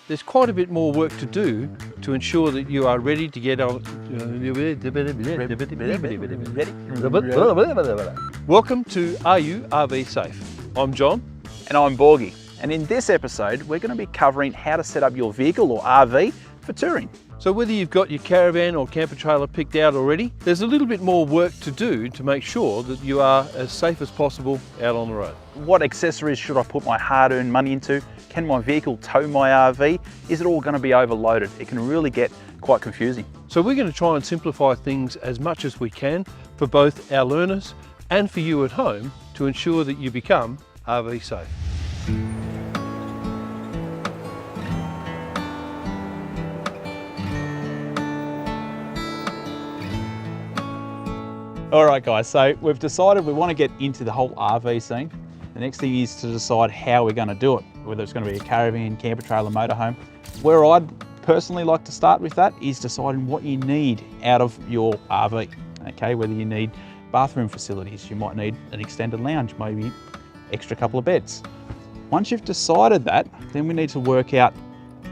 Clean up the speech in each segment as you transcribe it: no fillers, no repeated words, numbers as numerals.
there's quite a bit more work to do to ensure that you are ready to get on. Welcome to Are You RV Safe? I'm John. And I'm Borgie. And in this episode, we're going to be covering how to set up your vehicle or RV for touring. So whether you've got your caravan or camper trailer picked out already, there's a little bit more work to do to make sure that you are as safe as possible out on the road. What accessories should I put my hard-earned money into? Can my vehicle tow my RV? Is it all going to be overloaded? It can really get quite confusing. So we're going to try and simplify things as much as we can for both our learners and for you at home to ensure that you become RV safe. All right guys, so we've decided we want to get into the whole RV scene. The next thing is to decide how we're going to do it, whether it's going to be a caravan, camper trailer, motorhome. Where I'd personally like to start with that is deciding what you need out of your RV. Okay, whether you need bathroom facilities, you might need an extended lounge, maybe extra couple of beds. Once you've decided that, then we need to work out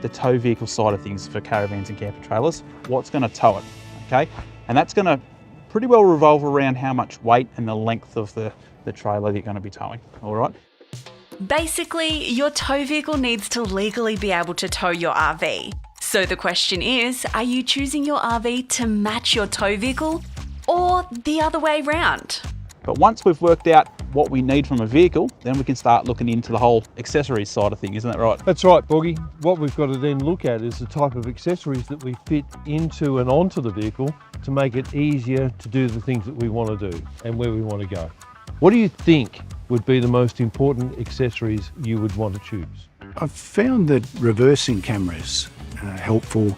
the tow vehicle side of things for caravans and camper trailers. What's going to tow it, okay? And that's going to pretty well revolve around how much weight and the length of the trailer that you're going to be towing, all right? Basically, your tow vehicle needs to legally be able to tow your RV. So the question is, are you choosing your RV to match your tow vehicle or the other way round? But once we've worked out what we need from a vehicle, then we can start looking into the whole accessories side of things, isn't that right? That's right, Borgie. What we've got to then look at is the type of accessories that we fit into and onto the vehicle to make it easier to do the things that we want to do and where we want to go. What do you think would be the most important accessories you would want to choose? I've found that reversing cameras are helpful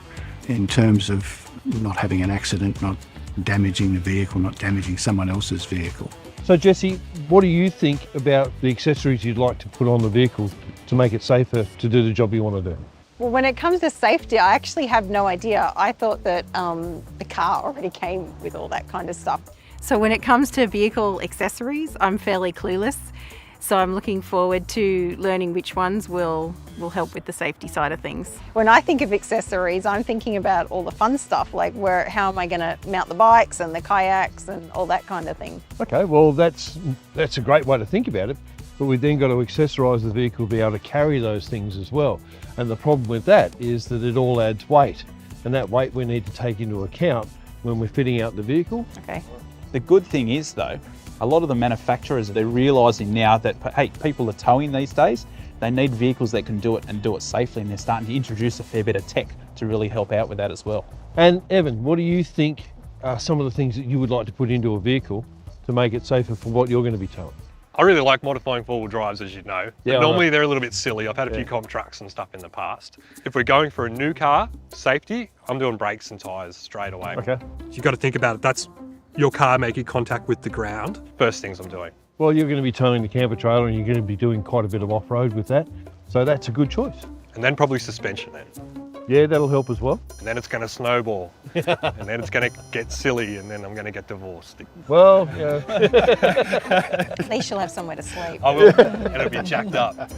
in terms of not having an accident, not damaging the vehicle, not damaging someone else's vehicle. So Jesse, what do you think about the accessories you'd like to put on the vehicle to make it safer to do the job you want to do? Well, when it comes to safety, I actually have no idea. I thought that the car already came with all that kind of stuff. So when it comes to vehicle accessories, I'm fairly clueless. So I'm looking forward to learning which ones will help with the safety side of things. When I think of accessories, I'm thinking about all the fun stuff, like how am I going to mount the bikes and the kayaks and all that kind of thing. Okay, well that's a great way to think about it, but we've then got to accessorise the vehicle to be able to carry those things as well. And the problem with that is that it all adds weight, and that weight we need to take into account when we're fitting out the vehicle. Okay. The good thing is though, a lot of the manufacturers, they're realising now that, hey, people are towing these days, they need vehicles that can do it and do it safely, and they're starting to introduce a fair bit of tech to really help out with that as well. And Evan, what do you think are some of the things that you would like to put into a vehicle to make it safer for what you're going to be towing? I really like modifying four-wheel drives, as you know. Yeah, normally they're a little bit silly. I've had a few comp trucks and stuff in the past. If we're going for a new car, safety, I'm doing brakes and tyres straight away. Okay. You've got to think about it. That's your car making contact with the ground. First things I'm doing. Well, you're going to be towing the camper trailer and you're going to be doing quite a bit of off-road with that. So that's a good choice. And then probably suspension then. Yeah, that'll help as well. And then it's going to snowball. And then it's going to get silly, and then I'm going to get divorced. Well, yeah. At least you'll have somewhere to sleep. I will, and it'll be jacked up.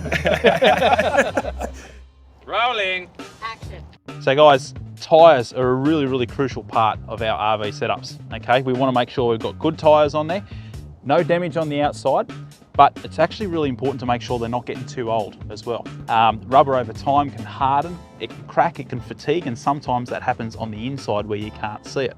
Rolling. Action. So guys, tyres are a really, really crucial part of our RV setups, okay? We want to make sure we've got good tyres on there, no damage on the outside, but it's actually really important to make sure they're not getting too old as well. Rubber over time can harden, it can crack, it can fatigue, and sometimes that happens on the inside where you can't see it.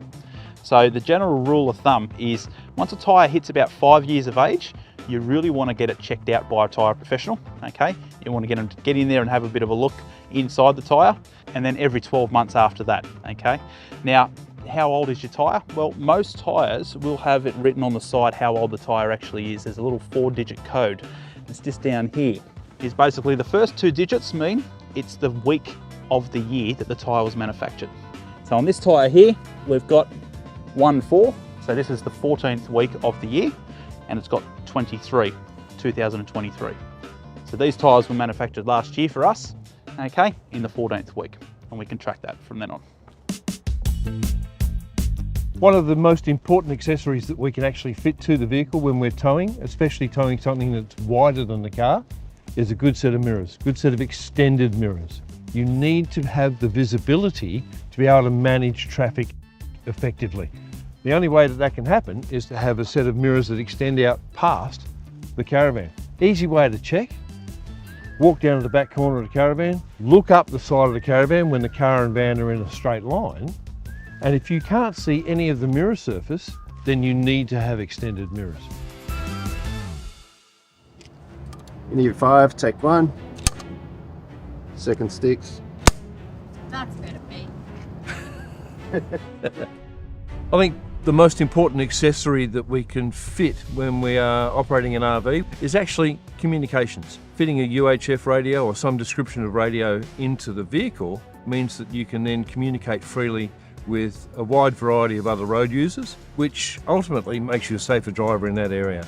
So the general rule of thumb is once a tyre hits about 5 years of age, you really want to get it checked out by a tyre professional, okay? You want to get them to get in there and have a bit of a look inside the tyre, and then every 12 months after that, okay? Now, how old is your tyre? Well, most tyres will have it written on the side how old the tyre actually is. There's a little 4-digit code. It's just down here. Is basically the first 2 digits mean it's the week of the year that the tyre was manufactured. So on this tyre here, we've got 1-4, so this is the 14th week of the year, and it's got 2023. So these tyres were manufactured last year for us, okay, in the 14th week, and we can track that from then on. One of the most important accessories that we can actually fit to the vehicle when we're towing, especially towing something that's wider than the car, is a good set of mirrors, good set of extended mirrors. You need to have the visibility to be able to manage traffic effectively. The only way that that can happen is to have a set of mirrors that extend out past the caravan. Easy way to check: walk down to the back corner of the caravan, look up the side of the caravan when the car and van are in a straight line, and if you can't see any of the mirror surface, then you need to have extended mirrors. You need 5, take 1. Second sticks. That's better, me. I think the most important accessory that we can fit when we are operating an RV is actually communications. Fitting a UHF radio or some description of radio into the vehicle means that you can then communicate freely with a wide variety of other road users, which ultimately makes you a safer driver in that area.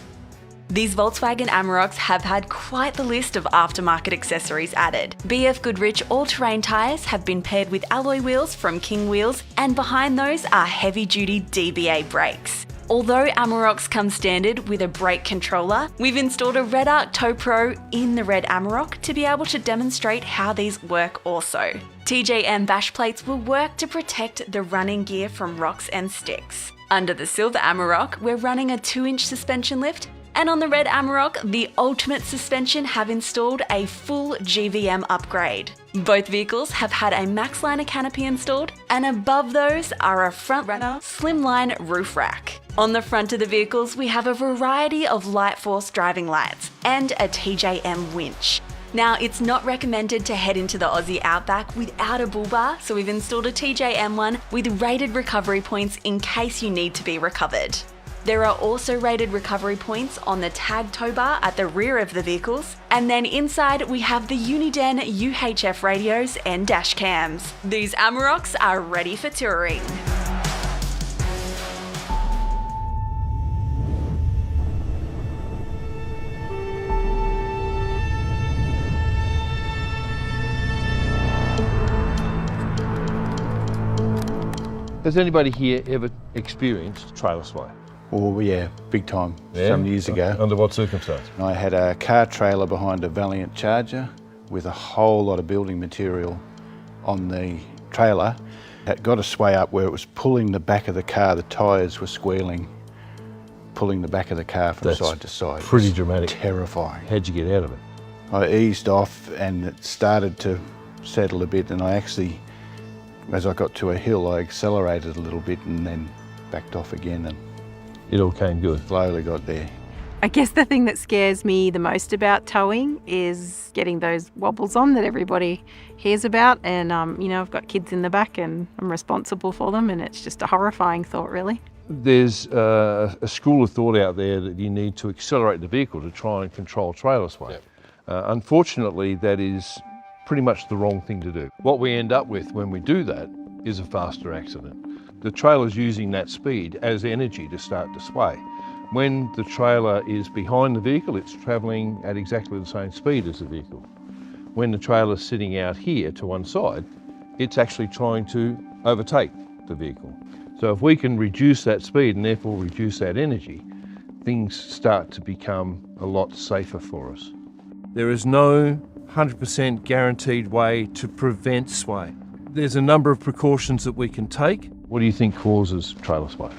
These Volkswagen Amaroks have had quite the list of aftermarket accessories added. BF Goodrich all-terrain tyres have been paired with alloy wheels from King Wheels, and behind those are heavy-duty DBA brakes. Although Amaroks come standard with a brake controller, we've installed a Red Arc Tow Pro in the red Amarok to be able to demonstrate how these work also. TJM bash plates will work to protect the running gear from rocks and sticks. Under the silver Amarok, we're running a 2-inch suspension lift, and on the red Amarok, the Ultimate Suspension have installed a full GVM upgrade. Both vehicles have had a Maxliner canopy installed, and above those are a front runner slimline roof rack. On the front of the vehicles, we have a variety of Light Force driving lights and a TJM winch. Now, it's not recommended to head into the Aussie outback without a bull bar, so we've installed a TJM one with rated recovery points in case you need to be recovered. There are also rated recovery points on the tag tow bar at the rear of the vehicles, and then inside we have the Uniden UHF radios and dash cams. These Amaroks are ready for touring. Has anybody here ever experienced trailer sway? Oh yeah, big time, some years ago. Under what circumstance? I had a car trailer behind a Valiant Charger with a whole lot of building material on the trailer. It got a sway up where it was pulling the back of the car, the tyres were squealing, pulling the back of the car from side to side. Pretty dramatic. Terrifying. How'd you get out of it? I eased off and it started to settle a bit, and I actually, as I got to a hill, I accelerated a little bit and then backed off again, and It all came good. slowly got there. I guess the thing that scares me the most about towing is getting those wobbles on that everybody hears about. And, you know, I've got kids in the back and I'm responsible for them, and it's just a horrifying thought, really. There's a school of thought out there that you need to accelerate the vehicle to try and control trailer sway. Yep. Unfortunately, that is pretty much the wrong thing to do. What we end up with when we do that is a faster accident. The trailer's using that speed as energy to start to sway. When the trailer is behind the vehicle, it's travelling at exactly the same speed as the vehicle. When the trailer's sitting out here to one side, it's actually trying to overtake the vehicle. So if we can reduce that speed and therefore reduce that energy, things start to become a lot safer for us. There is no 100% guaranteed way to prevent sway. There's a number of precautions that we can take. What do you think causes trailer sway?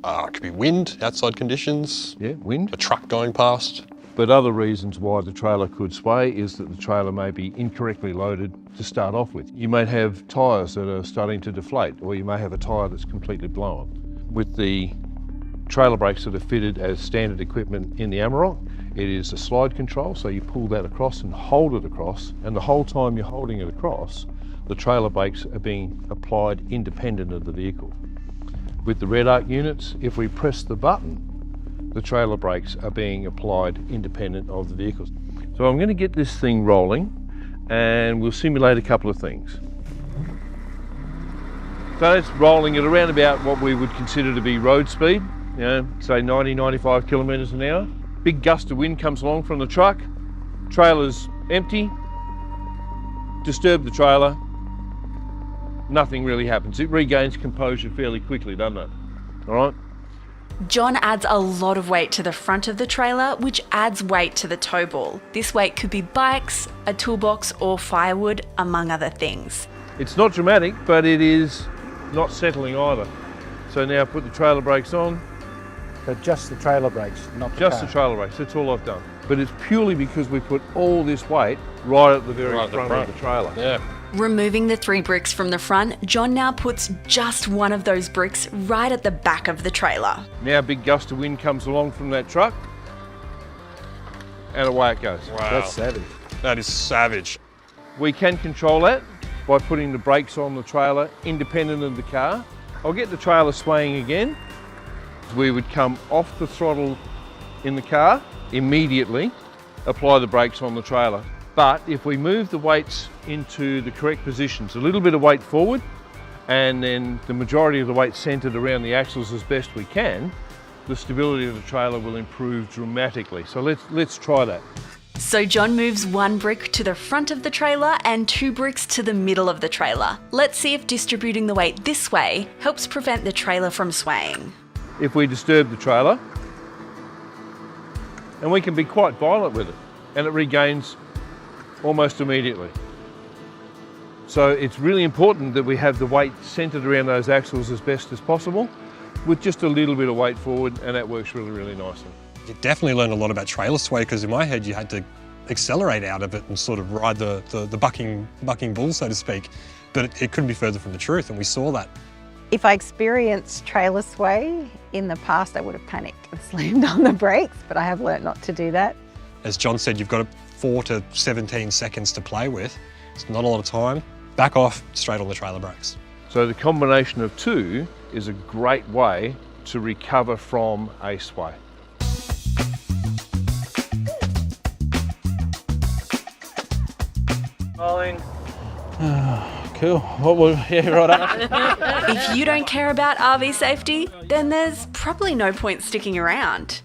It could be wind, outside conditions, Yeah, wind. a truck going past. But other reasons why the trailer could sway is that the trailer may be incorrectly loaded to start off with. You may have tyres that are starting to deflate, or you may have a tyre that's completely blown. With the trailer brakes that are fitted as standard equipment in the Amarok, it is a slide control, so you pull that across and hold it across, and the whole time you're holding it across, the trailer brakes are being applied independent of the vehicle. With the Red Arc units, if we press the button, the trailer brakes are being applied independent of the vehicles. So I'm going to get this thing rolling and we'll simulate a couple of things. So it's rolling at around about what we would consider to be road speed, you know, say 90, 95 kilometres an hour. Big gust of wind comes along from the truck, trailer's empty, disturb the trailer, nothing really happens. It regains composure fairly quickly, doesn't it? All right? John adds a lot of weight to the front of the trailer, which adds weight to the tow ball. This weight could be bikes, a toolbox, or firewood, among other things. It's not dramatic, but it is not settling either. So now put the trailer brakes on. So just the trailer brakes, not the Just car. the trailer brakes, that's all I've done. But it's purely because we put all this weight right at the very front of the trailer. Yeah. Removing the 3 bricks from the front, John now puts just one of those bricks right at the back of the trailer. Now a big gust of wind comes along from that truck and away it goes. Wow. That's savage. That is savage. We can control that by putting the brakes on the trailer independent of the car. I'll get the trailer swaying again. We would come off the throttle in the car, immediately apply the brakes on the trailer. But if we move the weights into the correct positions, a little bit of weight forward and then the majority of the weight centered around the axles as best we can, the stability of the trailer will improve dramatically. So let's try that. So John moves 1 brick to the front of the trailer and 2 bricks to the middle of the trailer. Let's see if distributing the weight this way helps prevent the trailer from swaying. If we disturb the trailer, and we can be quite violent with it, and it regains almost immediately. So it's really important that we have the weight centered around those axles as best as possible with just a little bit of weight forward, and that works really, really nicely. You definitely learned a lot about trailer sway, because in my head you had to accelerate out of it and sort of ride the bucking bull, so to speak. But it couldn't be further from the truth, and we saw that. If I experienced trailer sway in the past, I would have panicked and slammed on the brakes, but I have learnt not to do that. As John said, you've got 4 to 17 seconds to play with. It's not a lot of time. Back off, straight on the trailer brakes. So the combination of 2 is a great way to recover from a sway. Rolling. Cool. Yeah, right up. If you don't care about RV safety, then there's probably no point sticking around.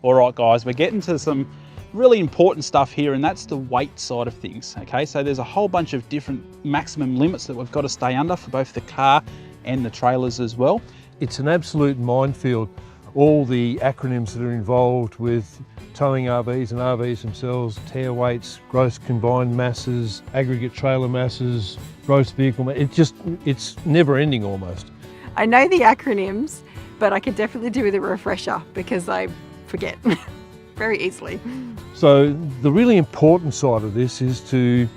All right, guys, we're getting to some really important stuff here, and that's the weight side of things. Okay, so there's a whole bunch of different maximum limits that we've got to stay under for both the car and the trailers as well. It's an absolute minefield. All the acronyms that are involved with towing RVs and RVs themselves, tear weights, gross combined masses, aggregate trailer masses, gross vehicle mass, it's never ending almost. I know the acronyms, but I could definitely do with a refresher because I forget very easily. So the really important side of this is to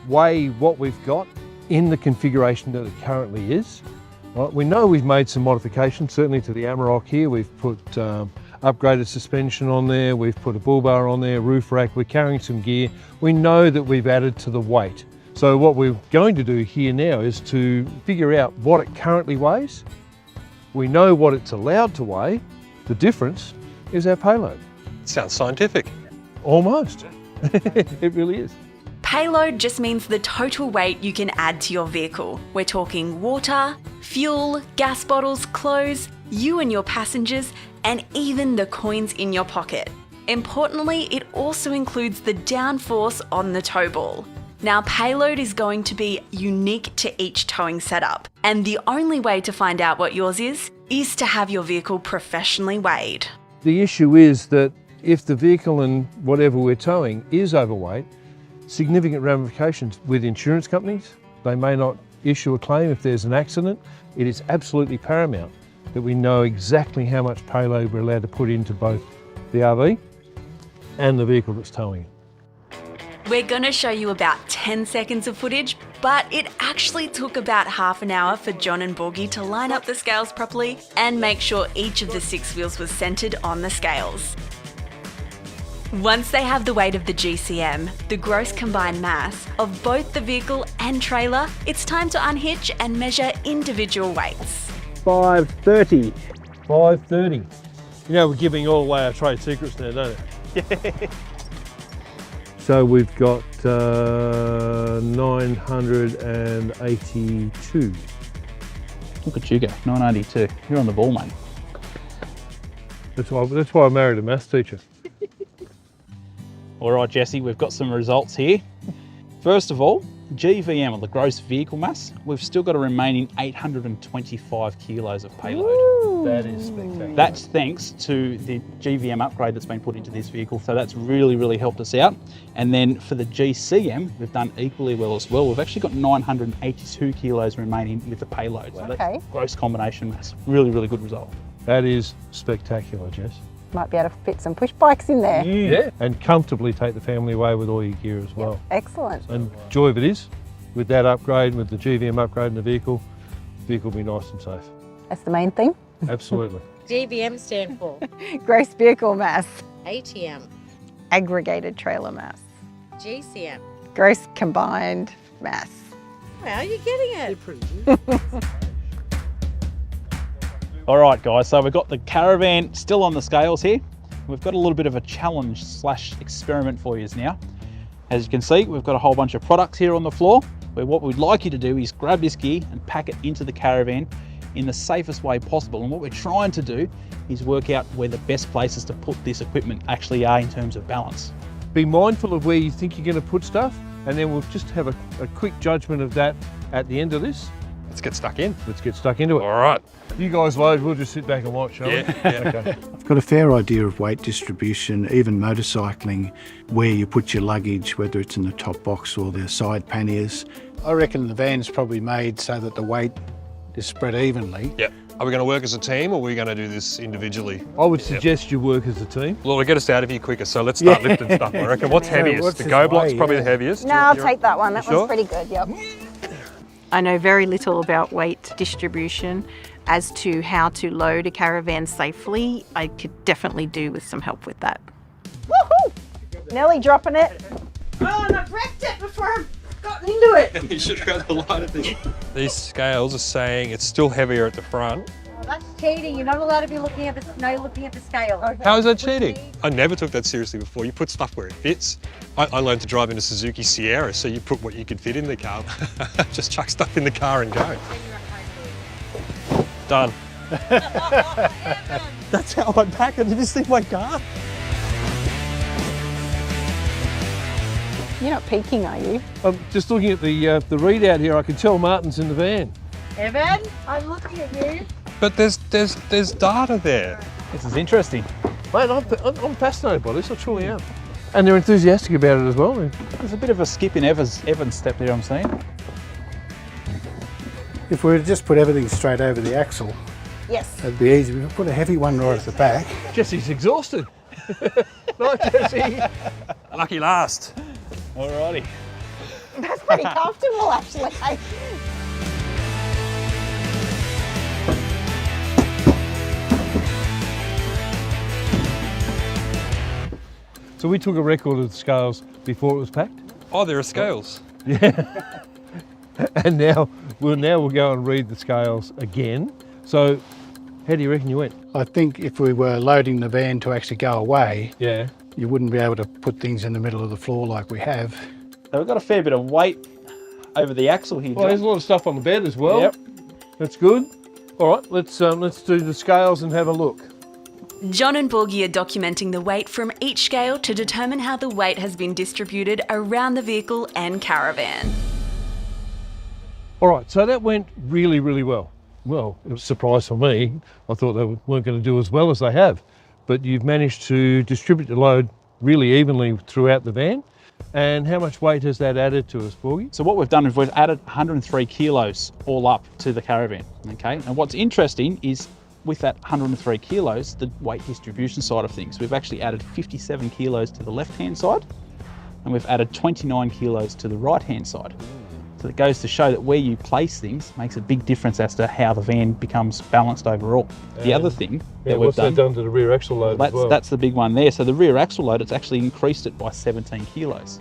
weigh what we've got in the configuration that it currently is. Right, we know we've made some modifications, certainly to the Amarok here. We've put upgraded suspension on there, we've put a bull bar on there, roof rack, we're carrying some gear. We know that we've added to the weight. So what we're going to do here now is to figure out what it currently weighs. We know what it's allowed to weigh. The difference is our payload. Sounds scientific. Almost. It really is. Payload just means the total weight you can add to your vehicle. We're talking water, fuel, gas bottles, clothes, you and your passengers, and even the coins in your pocket. Importantly, it also includes the downforce on the tow ball. Now, payload is going to be unique to each towing setup, and the only way to find out what yours is to have your vehicle professionally weighed. The issue is that if the vehicle and whatever we're towing is overweight, significant ramifications with insurance companies. They may not issue a claim if there's an accident. It is absolutely paramount that we know exactly how much payload we're allowed to put into both the RV and the vehicle that's towing it. We're going to show you about 10 seconds of footage, but it actually took about half an hour for John and Borgie to line up the scales properly and make sure each of the 6 wheels was centered on the scales. Once they have the weight of the GCM, the gross combined mass, of both the vehicle and trailer, it's time to unhitch and measure individual weights. 530. 530. You know, we're giving all away our trade secrets now, don't we? So we've got 982. Look at you go, 982. You're on the ball, mate. That's why I married a maths teacher. All right, Jesse, we've got some results here. First of all, GVM, or the gross vehicle mass, we've still got a remaining 825 kilos of payload. That is spectacular. That's thanks to the GVM upgrade that's been put into this vehicle. So that's really, really helped us out. And then for the GCM, we've done equally well as well. We've actually got 982 kilos remaining with the payload. So that's gross combination. That's really, really good result. That is spectacular, Jess. Might be able to fit some push bikes in there. Yeah. And comfortably take the family away with all your gear as well. Excellent. And joy of it is, with that upgrade, with the GVM upgrade in the vehicle will be nice and safe. That's the main thing. Absolutely. GVM stand for Gross vehicle mass. ATM. Aggregated trailer mass. GCM. Gross combined mass. Well, you're getting it. All right, guys, so we've got the caravan still on the scales here. We've got a little bit of a challenge / experiment for you now. As you can see, we've got a whole bunch of products here on the floor, where what we'd like you to do is grab this gear and pack it into the caravan in the safest way possible. And what we're trying to do is work out where the best places to put this equipment actually are in terms of balance. Be mindful of where you think you're going to put stuff, and then we'll just have a quick judgment of that at the end of this. Let's get stuck in. Let's get stuck into it. All right. You guys load, we'll just sit back and watch, shall we? Yeah. Okay. I've got a fair idea of weight distribution, even motorcycling, where you put your luggage, whether it's in the top box or the side panniers. I reckon the van's probably made so that the weight is spread evenly. Yep. Are we going to work as a team, or are we going to do this individually? I would suggest you work as a team. Well, it'll get us out of here quicker, so let's start lifting stuff, I reckon. What's heaviest? what's The this Go Block's weigh, probably yeah. the heaviest. No, I'll take that one. That sure? one's pretty good, yep. I know very little about weight distribution. As to how to load a caravan safely, I could definitely do with some help with that. Woohoo! Nelly dropping it. Oh, and I've wrecked it before I've gotten into it. You should go the light of this. These scales are saying it's still heavier at the front. Well, that's cheating. You're not allowed to be looking at the scale. How is that cheating? I never took that seriously before. You put stuff where it fits. I learned to drive in a Suzuki Sierra, so you put what you could fit in the car. Just chuck stuff in the car and go. Done. That's how I pack it. Did you see my car? You're not peeking, are you? I'm just looking at the readout here. I can tell Martin's in the van. Evan, I'm looking at you. But there's data there. This is interesting. Mate, I'm fascinated by this, I truly am. And they're enthusiastic about it as well. There's a bit of a skip in Evan's step there, I'm seeing. If we were to just put everything straight over the axle, Yes. that'd be easy. We could put a heavy one right at the back. Jesse's exhausted. Night, Jesse. Lucky last. Alrighty. That's pretty comfortable, actually. So we took a record of the scales before it was packed. Oh, there are scales. Yeah. And now we'll go and read the scales again. So how do you reckon you went? I think if we were loading the van to actually go away, Yeah. you wouldn't be able to put things in the middle of the floor like we have. So we've got a fair bit of weight over the axle here, Well, there's a John. lot of stuff on the bed as well. Yep. That's good. All right, let's do the scales and have a look. John and Borgie are documenting the weight from each scale to determine how the weight has been distributed around the vehicle and caravan. All right, so that went really, really well. Well, it was a surprise for me. I thought they weren't going to do as well as they have. But you've managed to distribute the load really evenly throughout the van. And how much weight has that added to us, Borgie? So what we've done is we've added 103 kilos all up to the caravan, okay? And what's interesting is with that 103 kilos, the weight distribution side of things, we've actually added 57 kilos to the left-hand side, and we've added 29 kilos to the right-hand side. So it goes to show that where you place things makes a big difference as to how the van becomes balanced overall. The other thing that we've what's that done to the rear axle load as well? that's the big one there. So the rear axle load, it's actually increased it by 17 kilos.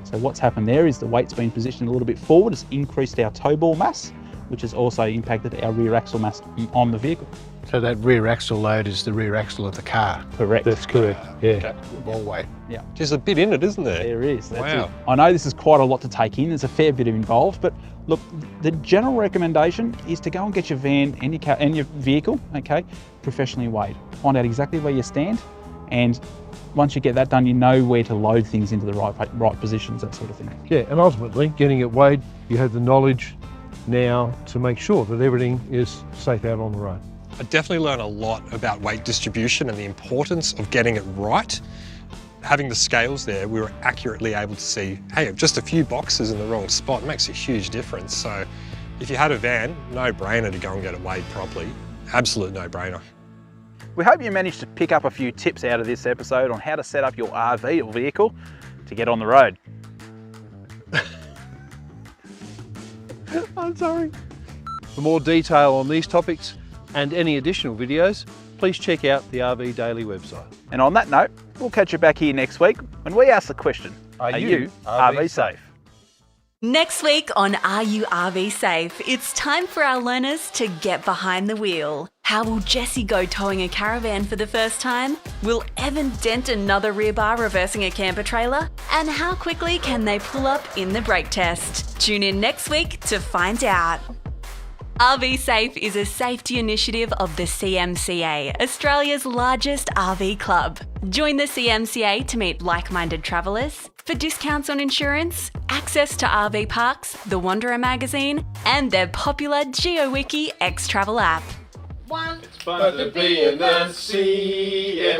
So what's happened there is the weight's been positioned a little bit forward, it's increased our toe ball mass, which has also impacted our rear axle mass on the vehicle. So that rear axle load is the rear axle of the car, Correct. That's correct, yeah. Okay. ball weight. There's a bit in it, isn't there? There is. That's Wow. it. I know this is quite a lot to take in. There's a fair bit involved, but look, the general recommendation is to go and get your van and your vehicle, okay, professionally weighed. Find out exactly where you stand, and once you get that done, you know where to load things into the right positions, that sort of thing. Yeah, and ultimately, getting it weighed, you have the knowledge now to make sure that everything is safe out on the road. I definitely learned a lot about weight distribution and the importance of getting it right. Having the scales there, we were accurately able to see, hey, just a few boxes in the wrong spot makes a huge difference. So if you had a van, no brainer to go and get it weighed properly. Absolute no brainer. We hope you managed to pick up a few tips out of this episode on how to set up your RV or vehicle to get on the road. I'm sorry. For more detail on these topics and any additional videos, please check out the RV Daily website. And on that note, we'll catch you back here next week when we ask the question, are you RV safe? Next week on Are You RV Safe, it's time for our learners to get behind the wheel. How will Jesse go towing a caravan for the first time? Will Evan dent another rear bar reversing a camper trailer? And how quickly can they pull up in the brake test? Tune in next week to find out. RV Safe is a safety initiative of the CMCA, Australia's largest RV club. Join the CMCA to meet like-minded travellers, for discounts on insurance, access to RV parks, the Wanderer magazine, and their popular GeoWiki X-Travel app. One. It's fun to be in the CMCA.